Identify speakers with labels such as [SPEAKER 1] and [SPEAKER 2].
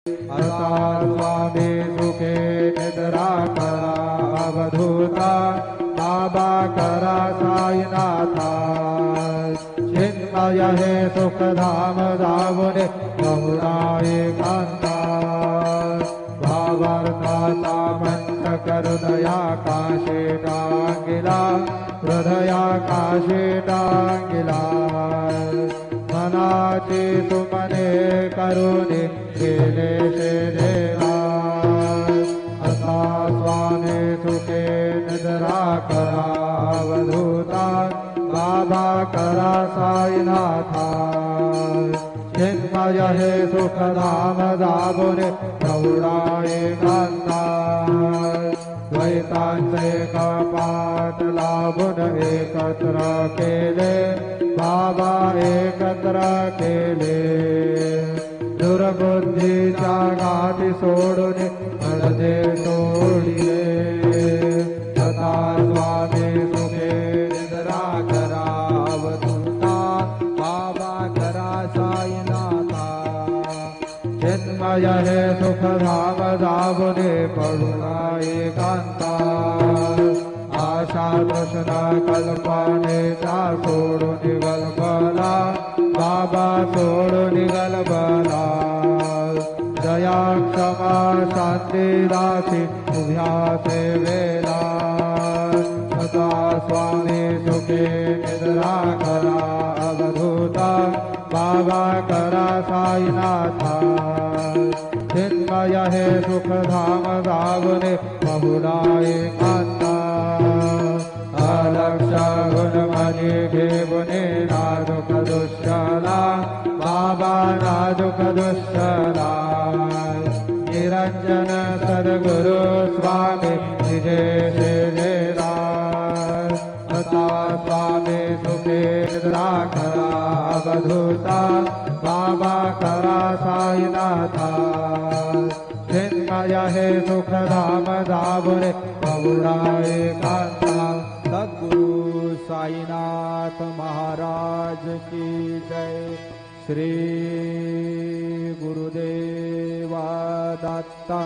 [SPEAKER 1] असा स्वामी सुखे निद्रा करा अवधूता बाबा करा साईनाथा चिन्मय हे सुखधाम जावने बहुरा एकांता भावार्थाचा मंत्र करुदया काशे टांगिला हृदया काशे टांगिला मनाची तुमने करुणी केले देवा असा स्वामी सुखे निद्रा करा अवधूता बाबा करा साईनाथा चिन्मय हे सुखधाम जाबुने प्रौढा एकांता द्वैतांचे कपाट लाभून एकत्र केले बाबा एकत्र केले दुर्बुद्धीच्या गाठी सोडून पडदे तोडिले तथा स्वामी सुखे निद्रा करा अवधूता बाबा करा साईनाथा चिन्मय हे सुखधाम जाबुने पडुला एकांता आशा तृष्णा कल्पनेचा सोडून गलबला बाबा सोडून गलबला दया क्षमा शांती दासी उभ्या सेवेला सदा स्वामी सुखे निद्रा करा अवधूता बाबा करा साईनाथा चिन्मय हे सुखधाम जावने बहुला एकांता अलक्ष गुणमणी घेवने नाजुक दुष्टला बाबा नाजुक दुष्टला निरंजन सद्गुरु स्वामी निजेशेला तथा स्वामी सुखे निद्रा करा अवधूता बाबा करा साईनाथा चिन्मय हे सुखधाम जावने बहुरा एकांता सद्गुरु साईनाथ महाराज की जय। श्री गुरुदेवा दत्ता।